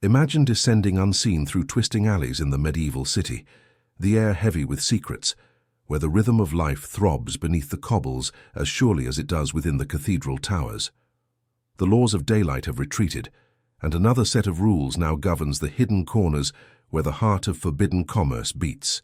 Imagine descending unseen through twisting alleys in the medieval city, the air heavy with secrets, where the rhythm of life throbs beneath the cobbles as surely as it does within the cathedral towers. The laws of daylight have retreated, and another set of rules now governs the hidden corners where the heart of forbidden commerce beats,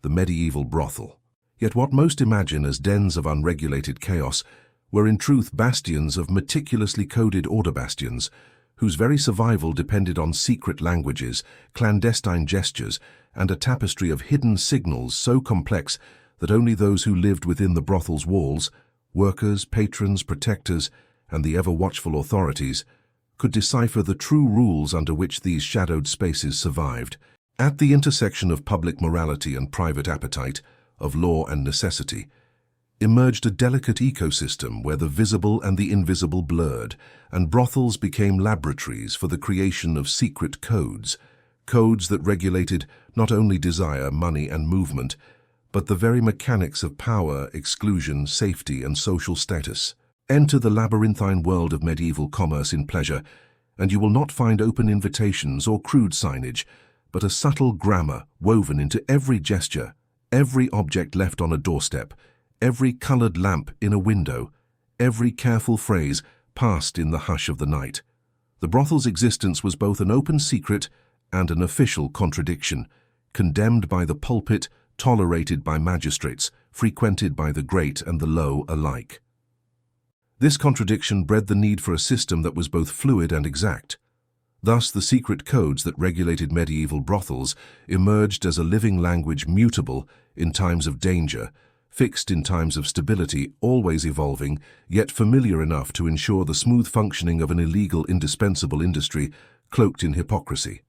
the medieval brothel. Yet what most imagine as dens of unregulated chaos were in truth bastions of meticulously coded order bastions, whose very survival depended on secret languages, clandestine gestures, and a tapestry of hidden signals so complex that only those who lived within the brothel's walls, workers, patrons, protectors, and the ever-watchful authorities, could decipher the true rules under which these shadowed spaces survived. At the intersection of public morality and private appetite, of law and necessity, emerged a delicate ecosystem where the visible and the invisible blurred, and brothels became laboratories for the creation of secret codes, codes that regulated not only desire, money, and movement, but the very mechanics of power, exclusion, safety, and social status. Enter the labyrinthine world of medieval commerce in pleasure, and you will not find open invitations or crude signage, but a subtle grammar woven into every gesture, every object left on a doorstep, every colored lamp in a window, every careful phrase passed in the hush of the night. The brothel's existence was both an open secret and an official contradiction, condemned by the pulpit, tolerated by magistrates, frequented by the great and the low alike. This contradiction bred the need for a system that was both fluid and exact. Thus, the secret codes that regulated medieval brothels emerged as a living language, mutable in times of danger, fixed in times of stability, always evolving, yet familiar enough to ensure the smooth functioning of an illegal, indispensable industry cloaked in hypocrisy.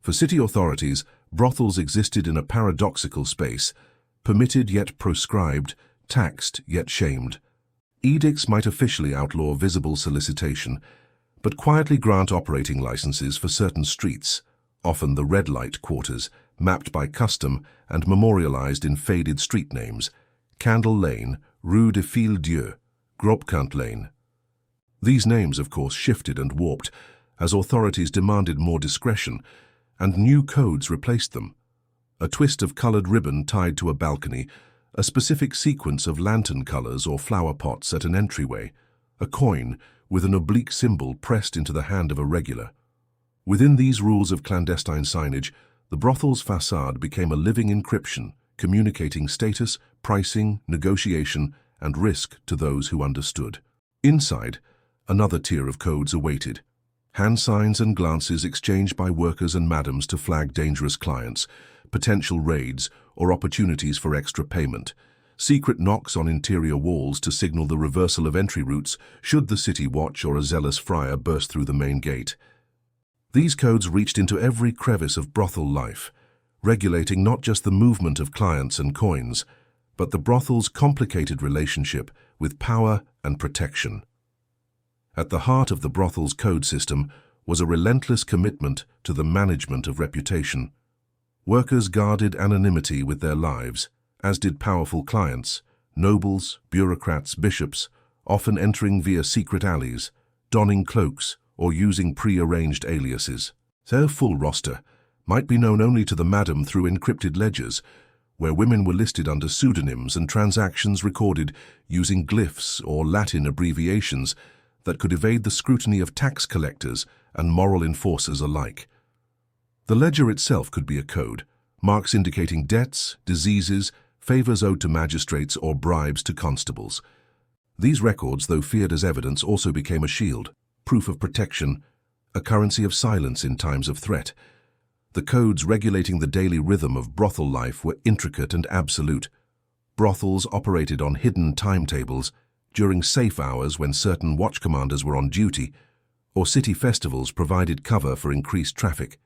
For city authorities, brothels existed in a paradoxical space, permitted yet proscribed, taxed yet shamed. Edicts might officially outlaw visible solicitation, but quietly grant operating licenses for certain streets, often the red light quarters, mapped by custom and memorialized in faded street names: Candle Lane, Rue de Fil-Dieu, Grobkant Lane. These names, of course, shifted and warped as authorities demanded more discretion, and new codes replaced them. A twist of colored ribbon tied to a balcony, a specific sequence of lantern colors or flower pots at an entryway, a coin with an oblique symbol pressed into the hand of a regular. Within these rules of clandestine signage, the brothel's facade became a living encryption, communicating status, pricing, negotiation, and risk to those who understood. Inside, another tier of codes awaited. Hand signs and glances exchanged by workers and madams to flag dangerous clients, potential raids, or opportunities for extra payment. Secret knocks on interior walls to signal the reversal of entry routes should the city watch or a zealous friar burst through the main gate. These codes reached into every crevice of brothel life, regulating not just the movement of clients and coins, but the brothel's complicated relationship with power and protection. At the heart of the brothel's code system was a relentless commitment to the management of reputation. Workers guarded anonymity with their lives, as did powerful clients, nobles, bureaucrats, bishops, often entering via secret alleys, donning cloaks, or using pre-arranged aliases. Their full roster might be known only to the madam through encrypted ledgers, where women were listed under pseudonyms and transactions recorded using glyphs or Latin abbreviations that could evade the scrutiny of tax collectors and moral enforcers alike. The ledger itself could be a code, marks indicating debts, diseases, favors owed to magistrates, or bribes to constables. These records, though feared as evidence, also became a shield, proof of protection, a currency of silence in times of threat. The codes regulating the daily rhythm of brothel life were intricate and absolute. Brothels operated on hidden timetables, during safe hours when certain watch commanders were on duty, or city festivals provided cover for increased traffic.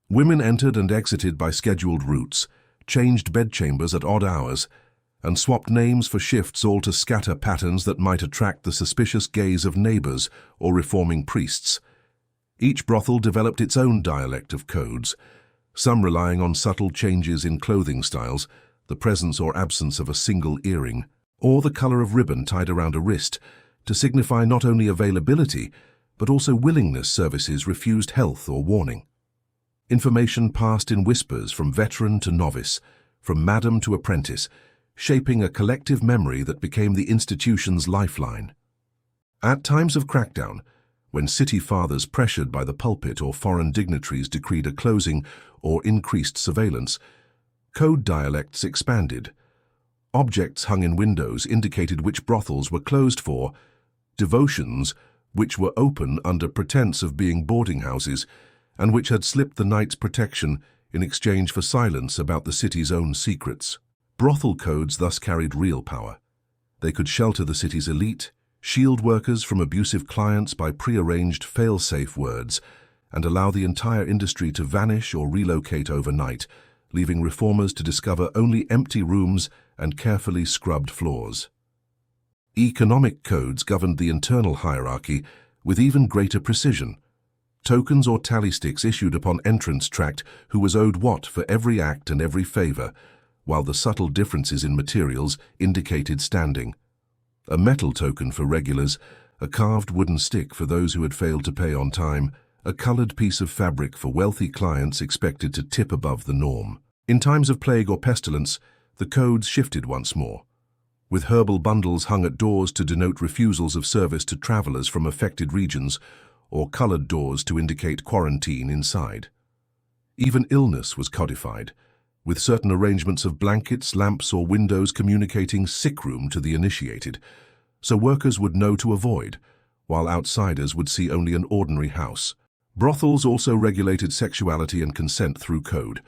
Women entered and exited by scheduled routes, changed bedchambers at odd hours, and swapped names for shifts, all to scatter patterns that might attract the suspicious gaze of neighbors or reforming priests. Each brothel developed its own dialect of codes, some relying on subtle changes in clothing styles, the presence or absence of a single earring, or the color of ribbon tied around a wrist, to signify not only availability, but also willingness services refused health or warning. Information passed in whispers from veteran to novice, from madam to apprentice, shaping a collective memory that became the institution's lifeline. At times of crackdown, when city fathers pressured by the pulpit or foreign dignitaries decreed a closing or increased surveillance, code dialects expanded. Objects hung in windows indicated which brothels were closed for, devotions, which were open under pretense of being boarding houses, and which had slipped the night's protection in exchange for silence about the city's own secrets. Brothel codes thus carried real power. They could shelter the city's elite, shield workers from abusive clients by pre-arranged fail-safe words, and allow the entire industry to vanish or relocate overnight, leaving reformers to discover only empty rooms and carefully scrubbed floors. Economic codes governed the internal hierarchy with even greater precision. Tokens or tally sticks issued upon entrance tracked who was owed what for every act and every favor, while the subtle differences in materials indicated standing. A metal token for regulars, a carved wooden stick for those who had failed to pay on time, a colored piece of fabric for wealthy clients expected to tip above the norm. In times of plague or pestilence, the codes shifted once more, with herbal bundles hung at doors to denote refusals of service to travelers from affected regions, or colored doors to indicate quarantine inside. Even illness was codified, with certain arrangements of blankets, lamps, or windows communicating sick room to the initiated, so workers would know to avoid, while outsiders would see only an ordinary house. Brothels also regulated sexuality and consent through code.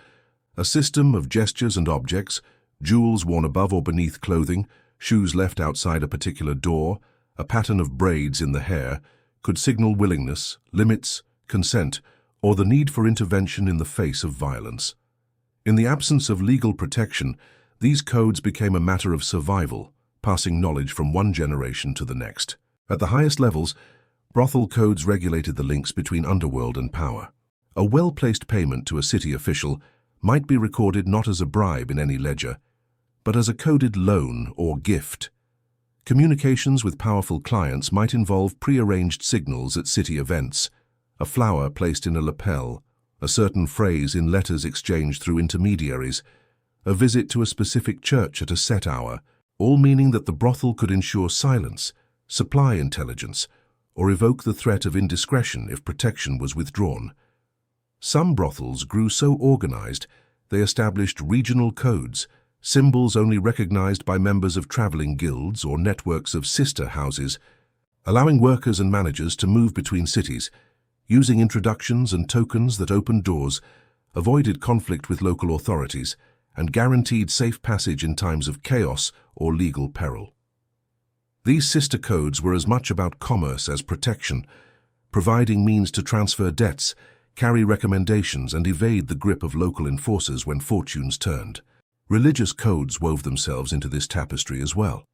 A system of gestures and objects, jewels worn above or beneath clothing, shoes left outside a particular door, a pattern of braids in the hair, could signal willingness, limits, consent, or the need for intervention in the face of violence. In the absence of legal protection, these codes became a matter of survival, passing knowledge from one generation to the next. At the highest levels, brothel codes regulated the links between underworld and power. A well-placed payment to a city official might be recorded not as a bribe in any ledger, but as a coded loan or gift. Communications with powerful clients might involve pre-arranged signals at city events, a flower placed in a lapel, a certain phrase in letters exchanged through intermediaries, a visit to a specific church at a set hour, all meaning that the brothel could ensure silence, supply intelligence, or evoke the threat of indiscretion if protection was withdrawn. Some brothels grew so organized they established regional codes, symbols only recognized by members of traveling guilds or networks of sister houses, allowing workers and managers to move between cities, using introductions and tokens that opened doors, avoided conflict with local authorities, and guaranteed safe passage in times of chaos or legal peril. These sister codes were as much about commerce as protection, providing means to transfer debts, carry recommendations, and evade the grip of local enforcers when fortunes turned. Religious codes wove themselves into this tapestry as well.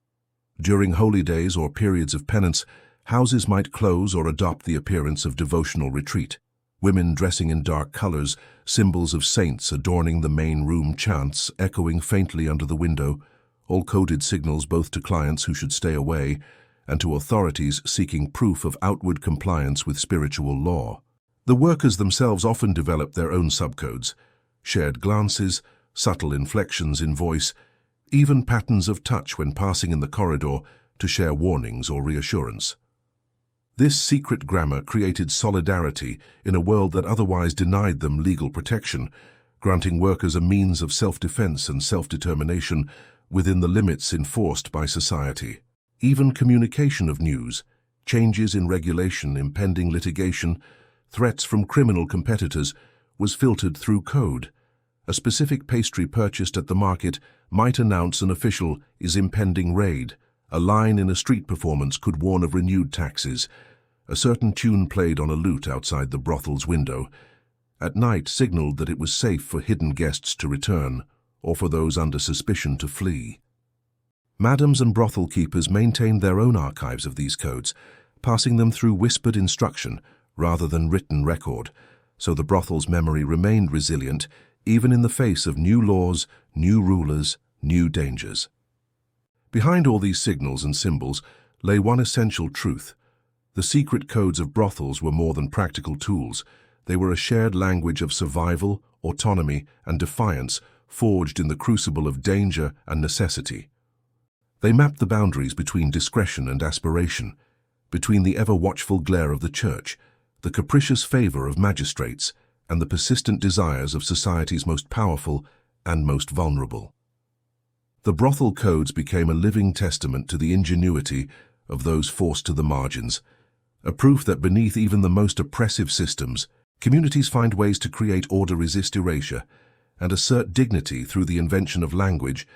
During holy days or periods of penance, houses might close or adopt the appearance of devotional retreat. Women dressing in dark colors, symbols of saints adorning the main room, chants echoing faintly under the window, all coded signals both to clients who should stay away and to authorities seeking proof of outward compliance with spiritual law. The workers themselves often developed their own subcodes, shared glances, subtle inflections in voice, even patterns of touch when passing in the corridor to share warnings or reassurance. This secret grammar created solidarity in a world that otherwise denied them legal protection, granting workers a means of self-defense and self-determination within the limits enforced by society. Even communication of news, changes in regulation, impending litigation, threats from criminal competitors was filtered through code. A specific pastry purchased at the market might announce an official is impending raid. A line in a street performance could warn of renewed taxes. A certain tune played on a lute outside the brothel's window at night signaled that it was safe for hidden guests to return or for those under suspicion to flee. Madams and brothel keepers maintained their own archives of these codes, passing them through whispered instruction rather than written record, so the brothel's memory remained resilient even in the face of new laws, new rulers, new dangers. Behind all these signals and symbols lay one essential truth. The secret codes of brothels were more than practical tools. They were a shared language of survival, autonomy, and defiance, forged in the crucible of danger and necessity. They mapped the boundaries between discretion and aspiration, between the ever-watchful glare of the church, the capricious favor of magistrates, and the persistent desires of society's most powerful and most vulnerable. The brothel codes became a living testament to the ingenuity of those forced to the margins, a proof that beneath even the most oppressive systems, communities find ways to create order, resist erasure, and assert dignity through the invention of language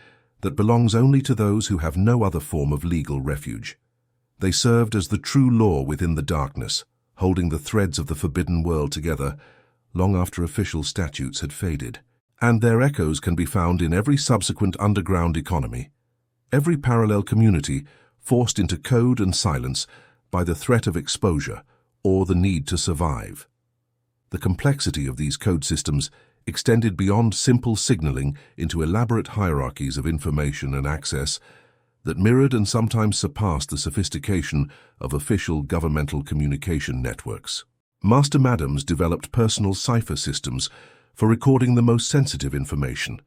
that belongs only to those who have no other form of legal refuge. They served as the true law within the darkness, holding the threads of the forbidden world together long after official statutes had faded. And their echoes can be found in every subsequent underground economy, every parallel community forced into code and silence by the threat of exposure or the need to survive. The complexity of these code systems extended beyond simple signaling into elaborate hierarchies of information and access that mirrored and sometimes surpassed the sophistication of official governmental communication networks. Master Madams developed personal cipher systems for recording the most sensitive information,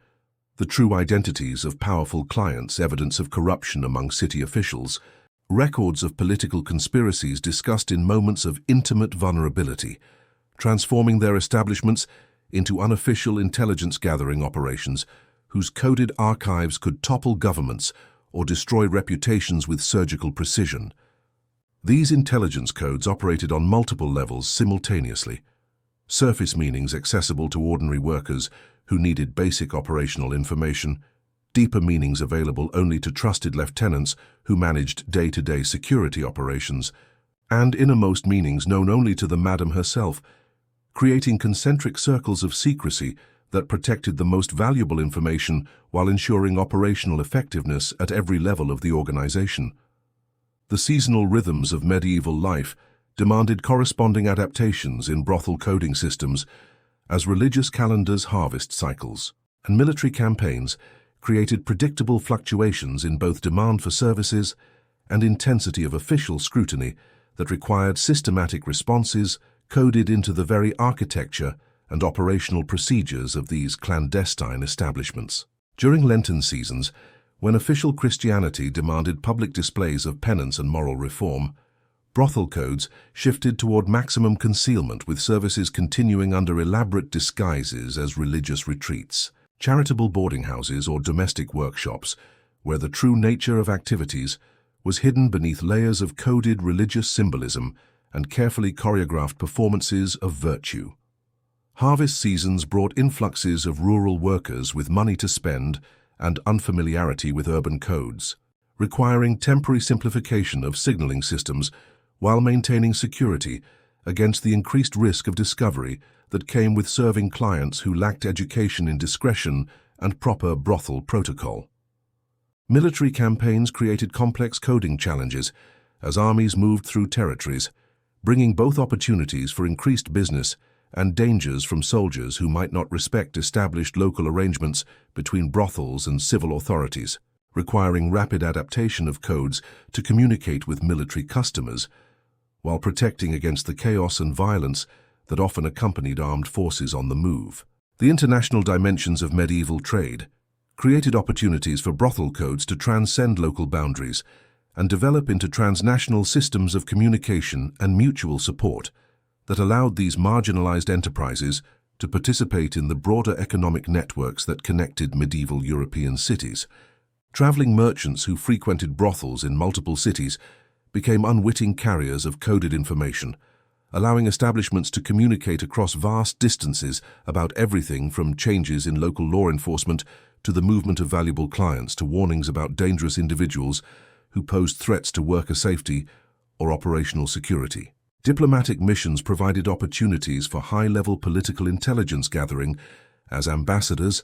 the true identities of powerful clients, evidence of corruption among city officials, records of political conspiracies discussed in moments of intimate vulnerability, transforming their establishments into unofficial intelligence-gathering operations whose coded archives could topple governments or destroy reputations with surgical precision. These intelligence codes operated on multiple levels simultaneously. Surface meanings accessible to ordinary workers who needed basic operational information, deeper meanings available only to trusted lieutenants who managed day-to-day security operations, and innermost meanings known only to the madam herself, creating concentric circles of secrecy that protected the most valuable information while ensuring operational effectiveness at every level of the organization. The seasonal rhythms of medieval life demanded corresponding adaptations in brothel coding systems as religious calendars, harvest cycles, and military campaigns created predictable fluctuations in both demand for services and intensity of official scrutiny that required systematic responses coded into the very architecture and operational procedures of these clandestine establishments. During Lenten seasons, when official Christianity demanded public displays of penance and moral reform, brothel codes shifted toward maximum concealment, with services continuing under elaborate disguises as religious retreats, charitable boarding houses, or domestic workshops, where the true nature of activities was hidden beneath layers of coded religious symbolism and carefully choreographed performances of virtue. Harvest seasons brought influxes of rural workers with money to spend and unfamiliarity with urban codes, requiring temporary simplification of signaling systems while maintaining security against the increased risk of discovery that came with serving clients who lacked education in discretion and proper brothel protocol. Military campaigns created complex coding challenges as armies moved through territories, bringing both opportunities for increased business and dangers from soldiers who might not respect established local arrangements between brothels and civil authorities, requiring rapid adaptation of codes to communicate with military customers, while protecting against the chaos and violence that often accompanied armed forces on the move. The international dimensions of medieval trade created opportunities for brothel codes to transcend local boundaries and develop into transnational systems of communication and mutual support that allowed these marginalized enterprises to participate in the broader economic networks that connected medieval European cities. Traveling merchants who frequented brothels in multiple cities became unwitting carriers of coded information, allowing establishments to communicate across vast distances about everything from changes in local law enforcement to the movement of valuable clients to warnings about dangerous individuals who posed threats to worker safety or operational security. Diplomatic missions provided opportunities for high-level political intelligence gathering as ambassadors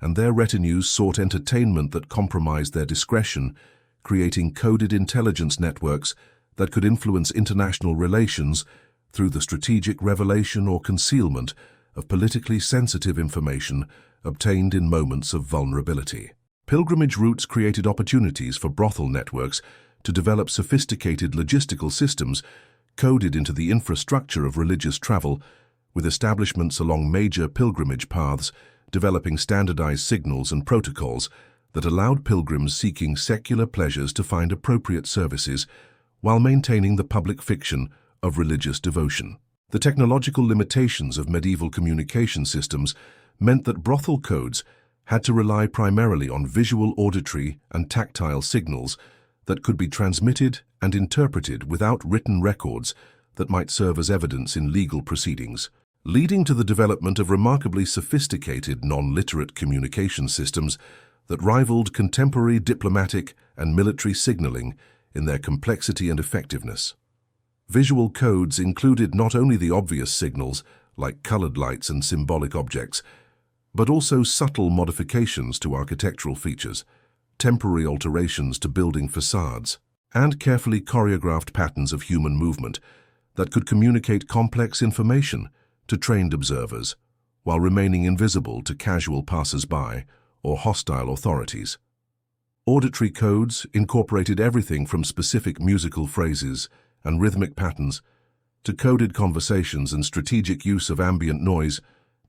and their retinues sought entertainment that compromised their discretion, creating coded intelligence networks that could influence international relations through the strategic revelation or concealment of politically sensitive information obtained in moments of vulnerability. Pilgrimage routes created opportunities for brothel networks to develop sophisticated logistical systems coded into the infrastructure of religious travel, with establishments along major pilgrimage paths developing standardized signals and protocols that allowed pilgrims seeking secular pleasures to find appropriate services while maintaining the public fiction of religious devotion. The technological limitations of medieval communication systems meant that brothel codes had to rely primarily on visual, auditory, and tactile signals that could be transmitted and interpreted without written records that might serve as evidence in legal proceedings, leading to the development of remarkably sophisticated non-literate communication systems that rivaled contemporary diplomatic and military signaling in their complexity and effectiveness. Visual codes included not only the obvious signals, like colored lights and symbolic objects, but also subtle modifications to architectural features, temporary alterations to building facades, and carefully choreographed patterns of human movement that could communicate complex information to trained observers while remaining invisible to casual passers-by or hostile authorities. Auditory codes incorporated everything from specific musical phrases and rhythmic patterns to coded conversations and strategic use of ambient noise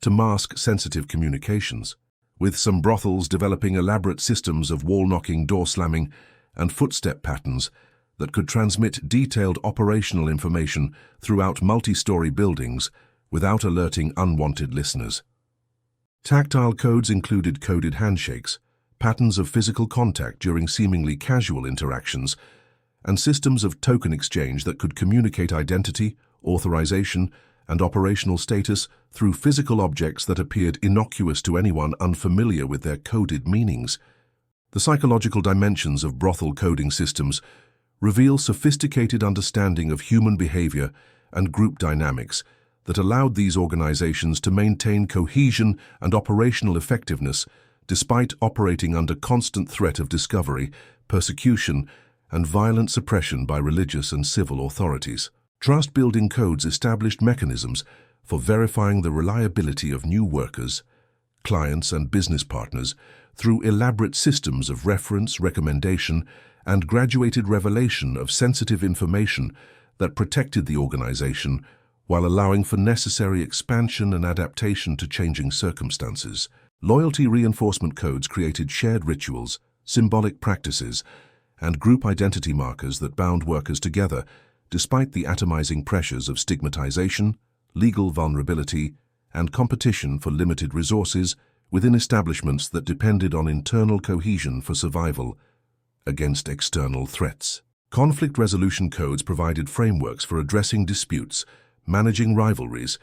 to mask sensitive communications, with some brothels developing elaborate systems of wall-knocking, door-slamming, and footstep patterns that could transmit detailed operational information throughout multi-story buildings without alerting unwanted listeners. Tactile codes included coded handshakes, patterns of physical contact during seemingly casual interactions, and systems of token exchange that could communicate identity, authorization, and operational status through physical objects that appeared innocuous to anyone unfamiliar with their coded meanings. The psychological dimensions of brothel coding systems reveal sophisticated understanding of human behavior and group dynamics that allowed these organizations to maintain cohesion and operational effectiveness despite operating under constant threat of discovery, persecution, and violent suppression by religious and civil authorities. Trust-building codes established mechanisms for verifying the reliability of new workers, clients, and business partners through elaborate systems of reference, recommendation, and graduated revelation of sensitive information that protected the organization while allowing for necessary expansion and adaptation to changing circumstances. Loyalty reinforcement codes created shared rituals, symbolic practices, and group identity markers that bound workers together despite the atomizing pressures of stigmatization, legal vulnerability, and competition for limited resources within establishments that depended on internal cohesion for survival against external threats. Conflict resolution codes provided frameworks for addressing disputes, managing rivalries,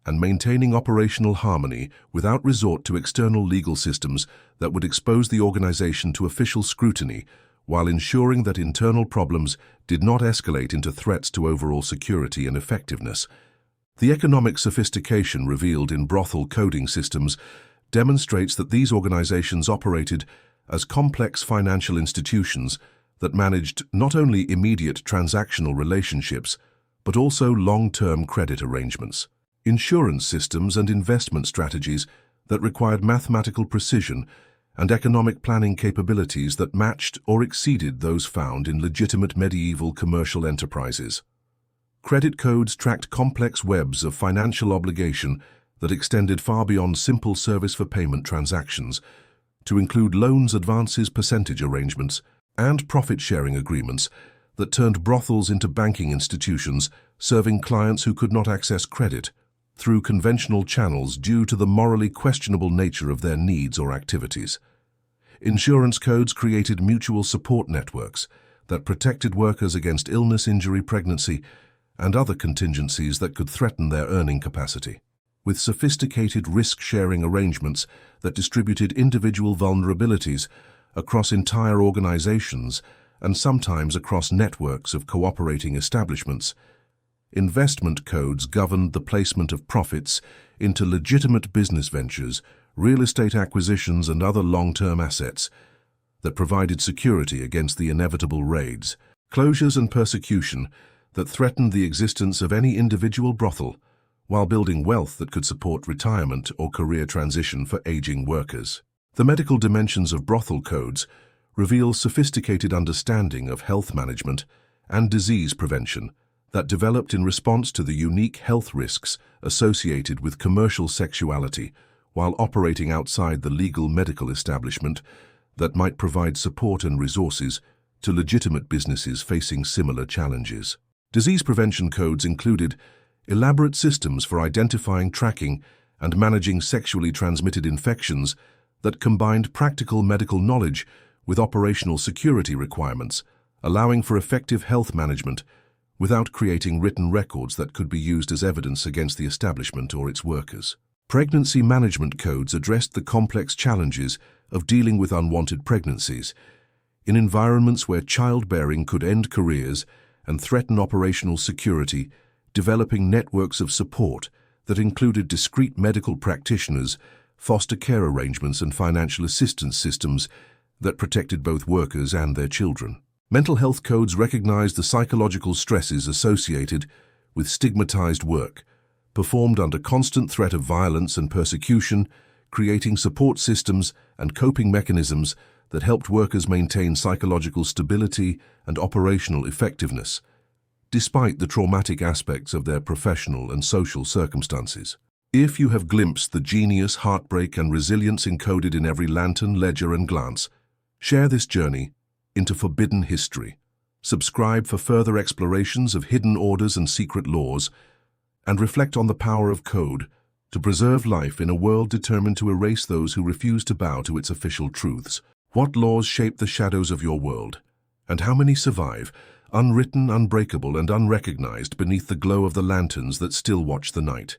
and maintaining operational harmony without resort to external legal systems that would expose the organization to official scrutiny, while ensuring that internal problems did not escalate into threats to overall security and effectiveness. The economic sophistication revealed in brothel coding systems demonstrates that these organizations operated as complex financial institutions that managed not only immediate transactional relationships, but also long-term credit arrangements, insurance systems, and investment strategies that required mathematical precision and economic planning capabilities that matched or exceeded those found in legitimate medieval commercial enterprises. Credit codes tracked complex webs of financial obligation that extended far beyond simple service for payment transactions to include loans, advances, percentage arrangements, and profit-sharing agreements that turned brothels into banking institutions serving clients who could not access credit through conventional channels due to the morally questionable nature of their needs or activities. Insurance codes created mutual support networks that protected workers against illness, injury, pregnancy, and other contingencies that could threaten their earning capacity, with sophisticated risk-sharing arrangements that distributed individual vulnerabilities across entire organizations and sometimes across networks of cooperating establishments. Investment codes governed the placement of profits into legitimate business ventures, real estate acquisitions, and other long-term assets that provided security against the inevitable raids, closures, and persecution that threatened the existence of any individual brothel, while building wealth that could support retirement or career transition for aging workers. The medical dimensions of brothel codes reveal sophisticated understanding of health management and disease prevention that developed in response to the unique health risks associated with commercial sexuality while operating outside the legal medical establishment that might provide support and resources to legitimate businesses facing similar challenges. Disease prevention codes included elaborate systems for identifying, tracking, and managing sexually transmitted infections that combined practical medical knowledge with operational security requirements, allowing for effective health management without creating written records that could be used as evidence against the establishment or its workers. Pregnancy management codes addressed the complex challenges of dealing with unwanted pregnancies in environments where childbearing could end careers and threaten operational security, developing networks of support that included discrete medical practitioners, foster care arrangements, and financial assistance systems that protected both workers and their children. Mental health codes recognized the psychological stresses associated with stigmatized work, performed under constant threat of violence and persecution, creating support systems and coping mechanisms that helped workers maintain psychological stability and operational effectiveness, despite the traumatic aspects of their professional and social circumstances. If you have glimpsed the genius, heartbreak, and resilience encoded in every lantern, ledger, and glance, share this journey into forbidden history. Subscribe for further explorations of hidden orders and secret laws, and reflect on the power of code to preserve life in a world determined to erase those who refuse to bow to its official truths. What laws shape the shadows of your world, and how many survive, unwritten, unbreakable, and unrecognized beneath the glow of the lanterns that still watch the night?